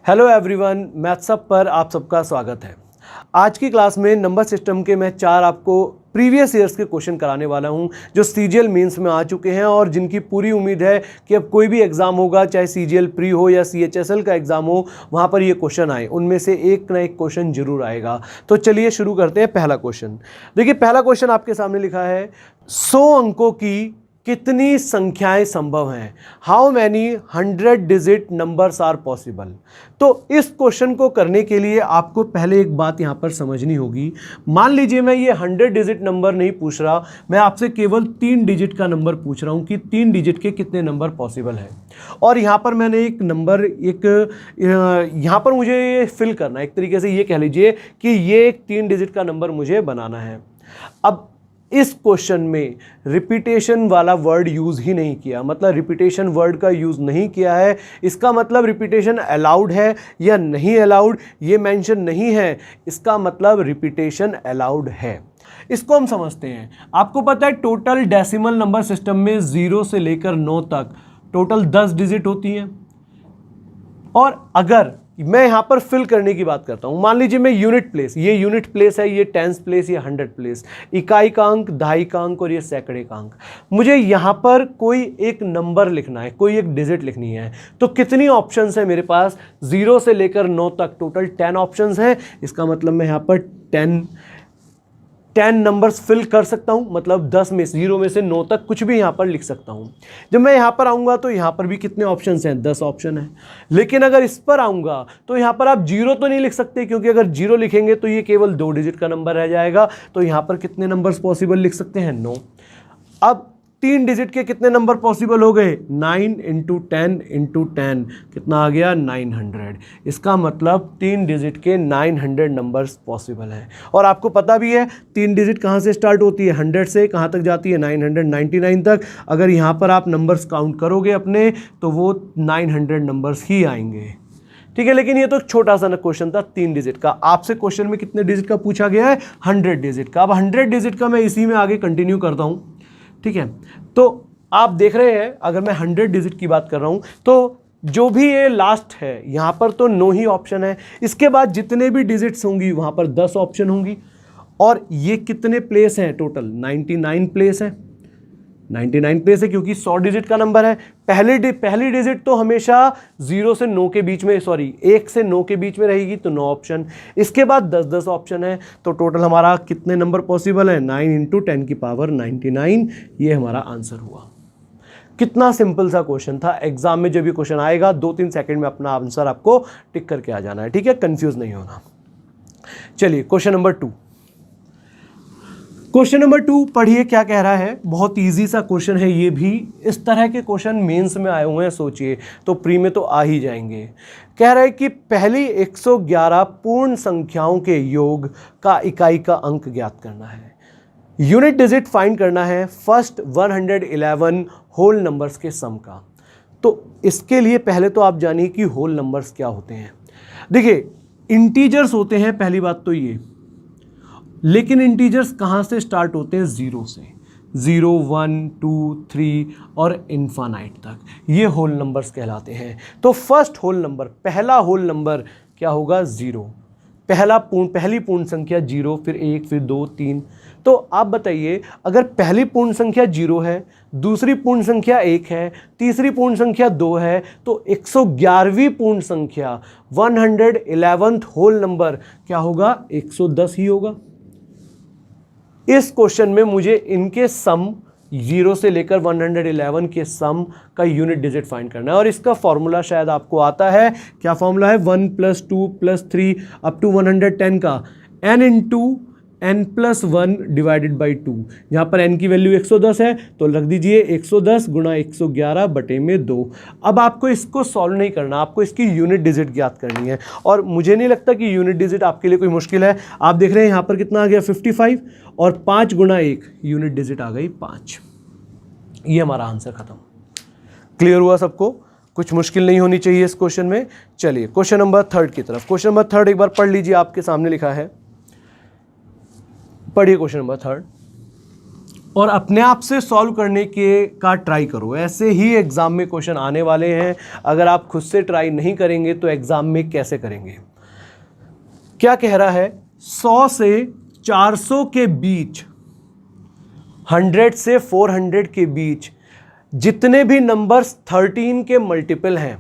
Hello everyone, maths up पर आप सबका स्वागत है। आज की क्लास में नंबर सिस्टम के मैं 4 आपको प्रीवियस ईयर्स के क्वेश्चन कराने वाला हूं जो सीजीएल मेंस में आ चुके हैं और जिनकी पूरी उम्मीद है कि अब कोई भी एग्जाम होगा, चाहे सीजीएल प्री हो या सीएचएसएल का एग्जाम हो, वहां पर ये क्वेश्चन आए, उनमें से एक ना एक क्वेश्चन जरूर आएगा। तो चलिए शुरू करते हैं। पहला क्वेश्चन देखिए, पहला क्वेश्चन आपके सामने लिखा है 100 अंकों की कितनी संख्याएं संभव हैं? How many 100 digit numbers are possible. तो इस क्वेश्चन को करने के लिए आपको पहले एक बात यहां पर समझनी होगी। मान लीजिए मैं ये 100 डिजिट नंबर नहीं पूछ रहा, मैं आपसे केवल 3 डिजिट का नंबर पूछ रहा हूं कि 3 डिजिट के कितने नंबर पॉसिबल है। और यहां पर मैंने एक नंबर यहां पर मुझे फिल करना है, एक तरीके से ये कह लीजिए कि ये एक 3 डिजिट का नंबर मुझे बनाना है। अब इस क्वेश्चन में रिपीटेशन वाला वर्ड यूज ही नहीं किया, मतलब रिपीटेशन वर्ड का यूज नहीं किया है। इसका मतलब रिपीटेशन अलाउड है या नहीं अलाउड ये मेंशन नहीं है, इसका मतलब रिपीटेशन अलाउड है। इसको हम समझते हैं। आपको पता है टोटल डेसिमल नंबर सिस्टम में 0 से लेकर 9 तक टोटल 10 डिजिट होती हैं। और अगर मैं यहां पर फिल करने की बात करता हूं, मान लीजिए मैं यूनिट प्लेस, ये यूनिट प्लेस है, ये टेंस प्लेस, ये 100 प्लेस, इकाई का अंक, दहाई का अंक और ये सैकड़े का अंक। मुझे यहां पर कोई एक नंबर लिखना है, कोई एक डिजिट लिखनी है। तो कितनी ऑप्शंस है मेरे पास? 0 से लेकर 9 तक टोटल 10 ऑप्शंस हैं। इसका मतलब मैं यहां पर 10 नंबर्स फिल कर सकता हूं, मतलब 10 में 0 में से 9 तक कुछ भी यहां पर लिख सकता हूं। जब मैं यहां पर आऊंगा तो यहां पर भी कितने ऑप्शंस हैं? 10 ऑप्शन है। लेकिन अगर इस पर आऊंगा तो यहां पर आप 0 तो नहीं लिख सकते, क्योंकि अगर 0 लिखेंगे तो ये केवल 2 डिजिट का नंबर रह जाएगा। तो यहां पर कितने नंबर्स पॉसिबल लिख सकते हैं? 9। अब 3 डिजिट के कितने नंबर पॉसिबल हो गए? 9 × 10 × 10 कितना आ गया? 900। इसका मतलब 3 डिजिट के 900 नंबर्स पॉसिबल हैं। और आपको पता भी है 3 डिजिट कहाँ से स्टार्ट होती है? 100 से कहाँ तक जाती है? 999 तक। अगर यहाँ पर आप नंबर्स काउंट करोगे अपने तो वो 900 नंबर्स ही आएंगे। ठीक है, लेकिन ये तो छोटा सा क्वेश्चन था 3 डिजिट का। आपसे क्वेश्चन में कितने डिजिट का पूछा गया है? 100 डिजिट का। अब 100 डिजिट का मैं इसी में आगे कंटिन्यू करता हूँ। ठीक है, तो आप देख रहे हैं अगर मैं 100 डिजिट की बात कर रहा हूं तो जो भी ये लास्ट है यहां पर तो 9 ही ऑप्शन है। इसके बाद जितने भी डिजिट्स होंगी वहां पर 10 ऑप्शन होंगी। और ये कितने प्लेस हैं? टोटल 99 प्लेस है। 99 प्लेस है क्योंकि 100 डिजिट का नंबर है। पहली डिजिट तो हमेशा 0 से 9 के बीच में, 1 से 9 के बीच में रहेगी, तो 9 ऑप्शन। इसके बाद 10 ऑप्शन है। तो टोटल हमारा कितने नंबर पॉसिबल है? 9 × 10 की पावर 99। ये हमारा आंसर हुआ। कितना सिंपल सा क्वेश्चन था। एग्जाम में जब ये क्वेश्चन आएगा 2-3 सेकंड में अपना आंसर आपको टिक करके आ जाना है। ठीक है, कंफ्यूज नहीं होना। चलिए क्वेश्चन नंबर 2। क्वेश्चन नंबर 2 पढ़िए क्या कह रहा है। बहुत इजी सा क्वेश्चन है ये भी। इस तरह के क्वेश्चन मेंस में आए हुए हैं, सोचिए, तो प्री में तो आ ही जाएंगे। कह रहा है कि पहली 111 पूर्ण संख्याओं के योग का इकाई का अंक ज्ञात करना है। यूनिट डिजिट फाइंड करना है फर्स्ट 111 होल नंबर्स के सम का। तो इसके लिए पहले तो आप जानिए कि होल नंबर्स क्या होते हैं। देखिए, इंटीजर्स होते हैं, पहली बात तो ये। लेकिन इंटीजर्स कहाँ से स्टार्ट होते हैं? 0 से। 0, 1, 2, 3 और इन्फानाइट तक, ये होल नंबर्स कहलाते हैं। तो फर्स्ट होल नंबर, पहला होल नंबर क्या होगा? 0। पहली पूर्ण संख्या 0, फिर 1, फिर 2, 3। तो आप बताइए, अगर पहली पूर्ण संख्या 0 है, दूसरी पूर्ण संख्या 1 है, तीसरी पूर्ण संख्या 2 है, तो 111वीं पूर्ण संख्या 111th होल नंबर क्या होगा? 110 ही होगा। इस क्वेश्चन में मुझे इनके सम 0 से लेकर 111 के सम का यूनिट डिजिट फाइंड करना है। और इसका फॉर्मूला शायद आपको आता है। क्या फॉर्मूला है? 1 + 2 + 3 अप टू 110 का n × n+1 डिवाइडेड बाई 2। यहाँ पर n की वैल्यू 110 है तो रख दीजिए 110 × 111/2। अब आपको इसको सॉल्व नहीं करना, आपको इसकी यूनिट डिजिट ज्ञात करनी है। और मुझे नहीं लगता कि यूनिट डिजिट आपके लिए कोई मुश्किल है। आप देख रहे हैं यहाँ पर कितना आ गया? 55 और 5 × 1 यूनिट डिजिट आ गई 5। ये हमारा आंसर खत्म। क्लियर हुआ सबको? कुछ मुश्किल नहीं होनी चाहिए इस क्वेश्चन में। चलिए क्वेश्चन नंबर 3 की तरफ। क्वेश्चन नंबर 3 एक बार पढ़ लीजिए, आपके सामने लिखा है। पढ़िए क्वेश्चन नंबर 3। और अपने आप से सॉल्व करने के का ट्राई करो। ऐसे ही एग्ज़ाम में क्वेश्चन आने वाले हैं। अगर आप खुद से ट्राई नहीं करेंगे तो एग्ज़ाम में कैसे करेंगे। क्या कह रहा है, 100 से 400 के बीच, 100 से 400 के बीच जितने भी नंबर्स 13 के मल्टीपल हैं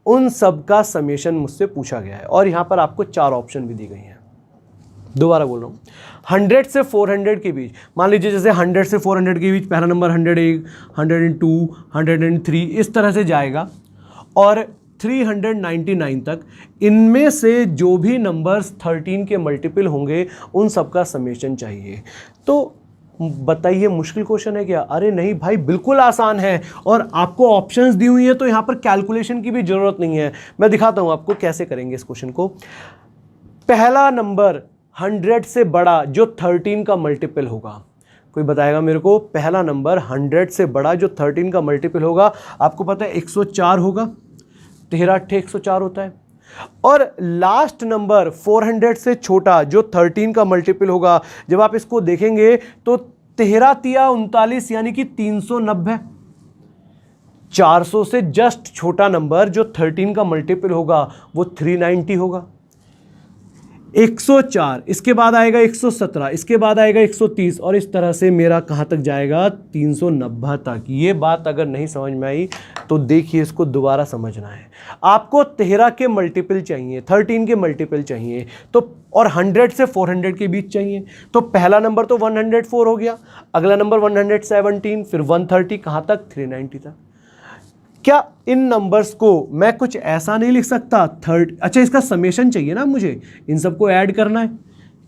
उन सब का समेशन मुझसे पूछा गया है। और यहां पर आपको 4 ऑप्शन भी दी गई हैं। दोबारा बोल रहा हूं, 100 से 400 के बीच, मान लीजिए जैसे 100 से 400 के बीच पहला नंबर 101, 102, 103 इस तरह से जाएगा और 399 तक, इनमें से जो भी नंबर्स 13 के मल्टीपल होंगे उन सब का समेशन चाहिए। तो बताइए मुश्किल क्वेश्चन है क्या? अरे नहीं भाई, बिल्कुल आसान है। और आपको ऑप्शंस दी हुई है तो यहां पर कैलकुलेशन की भी जरूरत नहीं है। मैं दिखाता हूं आपको कैसे करेंगे इस क्वेश्चन को। पहला नंबर 100 से बड़ा जो 13 का मल्टीपल होगा, कोई बताएगा मेरे को? पहला नंबर 100 से बड़ा जो 13 का मल्टीपल होगा, आपको पता है 104 होगा, 13 8 104 होता है। और लास्ट नंबर 400 से छोटा जो 13 का मल्टीपल होगा, जब आप इसको देखेंगे तो 13 तिया 39 यानी कि 390। 400 से जस्ट छोटा नंबर जो 13 का मल्टीपल होगा वो 390 होगा। 104, इसके बाद आएगा 117, इसके बाद आएगा 130 और इस तरह से मेरा कहां तक जाएगा? 390 तक। ये बात अगर नहीं समझ में आई तो देखिए, इसको दोबारा समझना है। आपको 13 के मल्टीपल चाहिए, 13 के मल्टीपल चाहिए तो, और 100 से 400 के बीच चाहिए। तो पहला नंबर तो 104 हो गया, अगला नंबर 117, फिर 130, कहां तक? 390 तक। क्या इन नंबर्स को मैं कुछ ऐसा नहीं लिख सकता? अच्छा, इसका समेशन चाहिए ना मुझे, इन सबको ऐड करना है।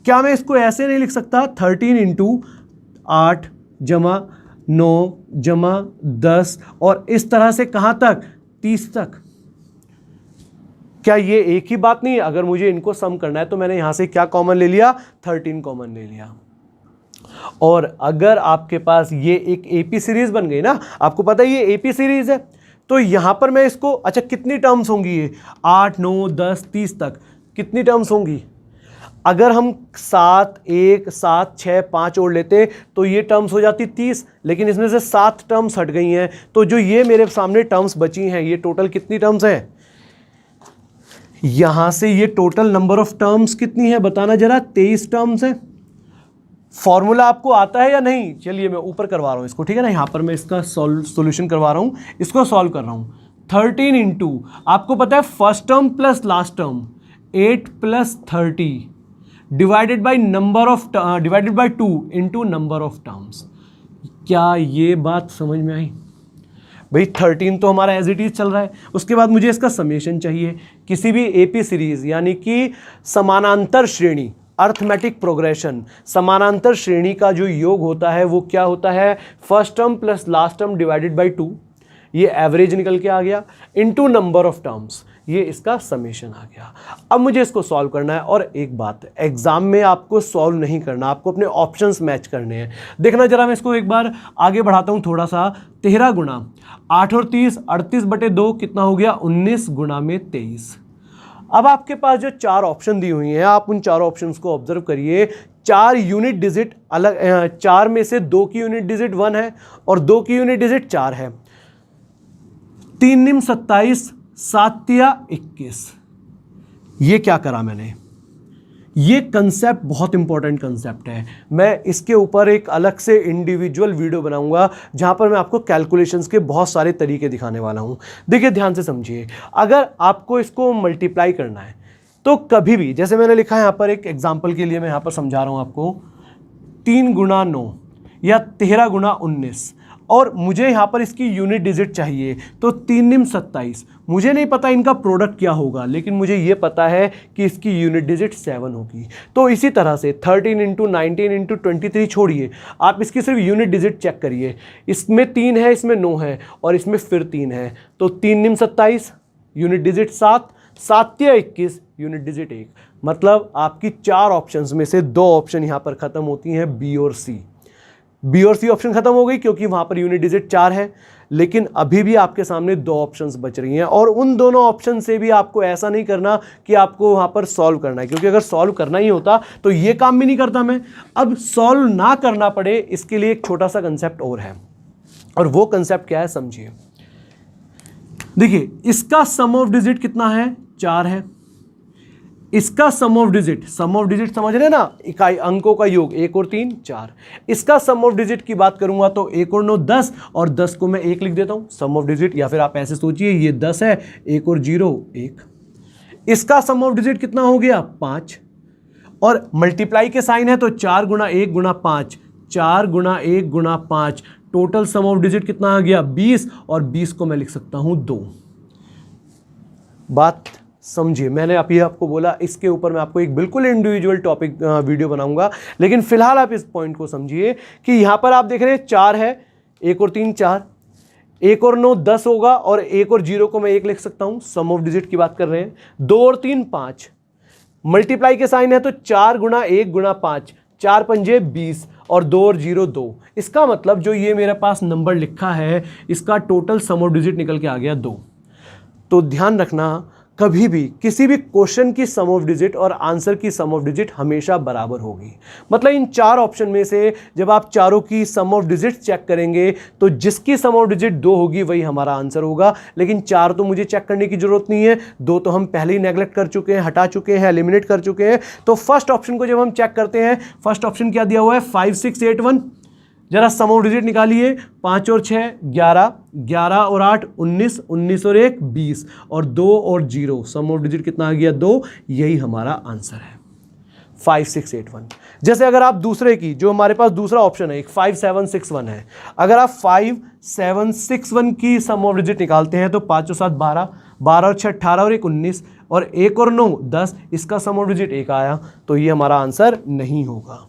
क्या मैं इसको ऐसे नहीं लिख सकता? 13 इंटू 8 जमा 9 जमा 10 और इस तरह से कहां तक? 30 तक। क्या ये एक ही बात नहीं है? अगर मुझे इनको सम करना है तो मैंने यहां से क्या कॉमन ले लिया? 13 कॉमन ले लिया। और अगर आपके पास ये एक एपी सीरीज बन गई ना, आपको पता है ये एपी सीरीज है, तो यहां पर मैं इसको, अच्छा कितनी टर्म्स होंगी ये? 8 9 10 30 तक कितनी टर्म्स होंगी? अगर हम 7 1 7 6 5 और लेते तो ये टर्म्स हो जाती 30, लेकिन इसमें से 7 टर्म्स हट गई हैं। तो जो ये मेरे सामने टर्म्स बची हैं, ये टोटल कितनी टर्म्स हैं? यहां से ये टोटल नंबर ऑफ टर्म्स कितनी है बताना जरा? 23 टर्म्स है। फॉर्मूला आपको आता है या नहीं? चलिए मैं ऊपर करवा रहा हूं इसको, ठीक है ना। यहां पर मैं इसका सॉल्यूशन करवा रहा हूं, इसको सॉल्व कर रहा हूं। 13 इंटू, आपको पता है first term plus last term 8 plus 30 divided by number of, divided by 2 into number of terms. क्या ये बात समझ में आई? भाई 13 तो हमारा एज इट इज चल रहा है, उसके बाद मुझे इसका समेशन चाहिए। किसी भी एपी सीरीज यानी कि समानांतर श्रेणी, अर्थमेटिक प्रोग्रेशन, समानांतर श्रेणी का जो योग होता है वो क्या होता है? First term plus last term divided by 2, ये एवरेज निकल के आ गया, इनटू नंबर ऑफ टर्म्स, ये इसका समेशन आ गया। अब मुझे इसको सॉल्व करना है। और एक बात, एग्जाम में आपको सॉल्व नहीं करना, आपको अपने ऑप्शंस मैच करने हैं। देखना जरा, मैं इसको एक बार आगे बढ़ाता हूं थोड़ा सा। 13 गुना 8 और 30, 38/2 कितना हो गया? 19 गुना में 23। अब आपके पास जो 4 ऑप्शन दी हुई हैं, आप उन 4 ऑप्शंस को ऑब्जर्व करिए। 4 यूनिट डिजिट अलग, 4 में से 2 की यूनिट डिजिट 1 है और 2 की यूनिट डिजिट 4 है। 3 निम 27, 7 तिया 21। ये क्या करा मैंने? ये कंसेप्ट बहुत इंपॉर्टेंट कंसेप्ट है। मैं इसके ऊपर एक अलग से इंडिविजुअल वीडियो बनाऊंगा जहां पर मैं आपको कैलकुलेशंस के बहुत सारे तरीके दिखाने वाला हूं। देखिए ध्यान से समझिए, अगर आपको इसको मल्टीप्लाई करना है तो कभी भी, जैसे मैंने लिखा है यहां पर, एक एग्जांपल के लिए मैं यहां पर समझा रहा हूं आपको, 3 गुना 9 या 13 गुना 19, और मुझे यहां पर इसकी यूनिट डिजिट चाहिए तो 3 निम 27। मुझे नहीं पता इनका प्रोडक्ट क्या होगा, लेकिन मुझे ये पता है कि इसकी यूनिट डिजिट 7 होगी। तो इसी तरह से 13 इंटू 19 इंटू 23 छोड़िए, आप इसकी सिर्फ यूनिट डिजिट चेक करिए। इसमें 3 है, इसमें 9 है और इसमें फिर 3 है, तो 3 निम 27, यूनिट डिजिट 7, 7 तिया 21, यूनिट डिजिट 1। मतलब आपकी 4 ऑप्शंस में से 2 ऑप्शन यहां पर खत्म होती हैं, बी और सी। बी और सी ऑप्शन खत्म हो गई क्योंकि वहां पर यूनिट डिजिट 4 है। लेकिन अभी भी आपके सामने 2 ऑप्शंस बच रही हैं, और उन दोनों ऑप्शन से भी आपको ऐसा नहीं करना कि आपको वहां पर सॉल्व करना है, क्योंकि अगर सॉल्व करना ही होता तो ये काम भी नहीं करता मैं। अब सॉल्व ना करना पड़े इसके लिए एक छोटा सा कंसेप्ट और है, और वो कंसेप्ट क्या है समझिए। देखिए, इसका सम ऑफ डिजिट कितना है, 4 है। इसका सम ऑफ डिजिट समझ रहे ना, इकाई अंकों का योग 1 और 3 4। इसका सम ऑफ डिजिट की बात करूंगा तो 1 और 9 10, और 10 को मैं 1 लिख देता हूं सम ऑफ डिजिट, या फिर आप ऐसे सोचिए ये 10 है, 1 और 0 1। इसका सम ऑफ डिजिट कितना हो गया, 5, और मल्टीप्लाई के साइन है तो 4 गुना 1 गुना 5, 4 गुना 1 गुना 5, टोटल सम ऑफ डिजिट कितना आ गया, 20, और 20 को मैं लिख सकता हूं 2। बात समझिए, मैंने अभी आपको बोला इसके ऊपर मैं आपको एक बिल्कुल इंडिविजुअल टॉपिक वीडियो बनाऊंगा, लेकिन फिलहाल आप इस पॉइंट को समझिए कि यहां पर आप देख रहे हैं 4 है, 1 और 3 4, 1 और 9 10 होगा, और 1 और 0 को मैं 1 लिख सकता हूं, सम ऑफ डिजिट की बात कर रहे हैं। 2 और 3 5, मल्टीप्लाई के साइन है तो 4 गुना 1 गुना 5, 4 पंजे 20, और 2 और 0 2। इसका मतलब जो ये मेरे पास नंबर लिखा है इसका टोटल सम ऑफ डिजिट निकल के आ गया 2। तो ध्यान रखना, कभी भी किसी भी क्वेश्चन की सम ऑफ डिजिट और आंसर की सम ऑफ डिजिट हमेशा बराबर होगी। मतलब इन 4 ऑप्शन में से जब आप चारों की सम ऑफ डिजिट चेक करेंगे तो जिसकी सम ऑफ डिजिट 2 होगी वही हमारा आंसर होगा। लेकिन 4 तो मुझे चेक करने की जरूरत नहीं है, 2 तो हम पहले ही नेगलेक्ट कर चुके हैं, हटा चुके हैं, एलिमिनेट कर चुके हैं। तो फर्स्ट ऑप्शन को जब हम चेक करते हैं, फर्स्ट ऑप्शन क्या दिया हुआ है, 5 6 8 1। जरा सम ऑफ डिजिट निकालिए, 5 और 6 11, 11 और 8 19, 19 और 1 20, और 2 और 0, सम ऑफ डिजिट कितना आ गया 2। यही हमारा आंसर है 5 6 8 1। जैसे अगर आप दूसरे की, जो हमारे पास दूसरा ऑप्शन है एक 5 7 6 1 है, अगर आप 5 7 6 1 की सम ऑफ डिजिट निकालते हैं तो 5 और 7 12, 12 और 6 18 और 1 19, और 1 और 9 10, इसका सम ऑफ डिजिट 1 आया, तो ये हमारा आंसर नहीं होगा।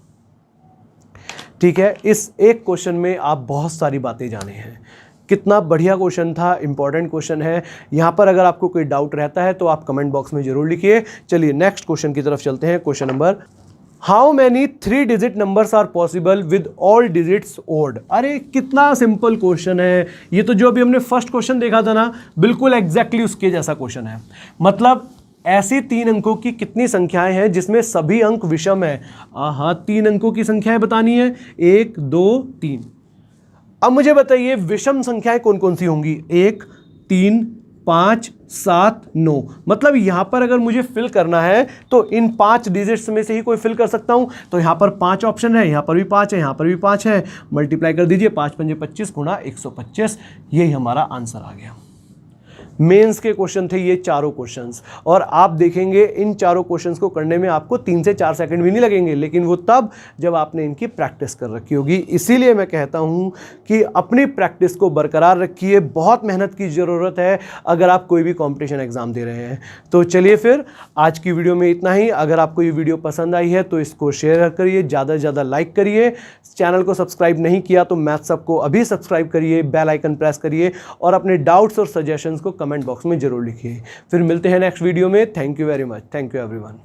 ठीक है, इस एक क्वेश्चन में आप बहुत सारी बातें जाने हैं। कितना बढ़िया क्वेश्चन था, इंपॉर्टेंट क्वेश्चन है। यहाँ पर अगर आपको कोई डाउट रहता है तो आप कमेंट बॉक्स में जरूर लिखिए। चलिए नेक्स्ट क्वेश्चन की तरफ चलते हैं। Question number, how many 3 digit numbers are possible with all digits odd. अरे कितना सिंपल क्वेश्चन है ये, तो जो अभी हमने फर्स्ट क्वेश्चन देखा था ना, बिल्कुल एग्जैक्टली उसके जैसा क्वेश्चन है। मतलब ऐसी 3 अंकों की कितनी संख्याएं हैं जिसमें सभी अंक विषम है। हाँ, 3 अंकों की संख्याएं बतानी है, 1 2 3। अब मुझे बताइए विषम संख्याएं कौन कौन सी होंगी, 1 3 5 7 9। मतलब यहां पर अगर मुझे फिल करना है तो इन 5 डिजिट्स में से ही कोई फिल कर सकता हूं। तो यहां पर 5 ऑप्शन है, यहां पर भी 5 है, यहां पर भी 5 है, मल्टीप्लाई कर दीजिए, 5 पंजे 25 गुणा 125, यही हमारा आंसर आ गया। मेंस के क्वेश्चन थे ये चारों क्वेश्चंस, और आप देखेंगे इन चारों क्वेश्चंस को करने में आपको 3 से 4 सेकंड भी नहीं लगेंगे, लेकिन वो तब जब आपने इनकी प्रैक्टिस कर रखी होगी। इसीलिए मैं कहता हूं कि अपनी प्रैक्टिस को बरकरार रखिए, बहुत मेहनत की ज़रूरत है अगर आप कोई भी कॉम्पिटिशन एग्जाम दे रहे हैं। तो चलिए फिर आज की वीडियो में इतना ही। अगर आपको ये वीडियो पसंद आई है तो इसको शेयर करिए, ज़्यादा से ज़्यादा लाइक करिए। चैनल को सब्सक्राइब नहीं किया तो मैथ्स हब को अभी सब्सक्राइब करिए, बेल आइकन प्रेस करिए, और अपने डाउट्स और सजेशंस को कमेंट बॉक्स में जरूर लिखिए। फिर मिलते हैं नेक्स्ट वीडियो में। Thank you very much. Thank you everyone.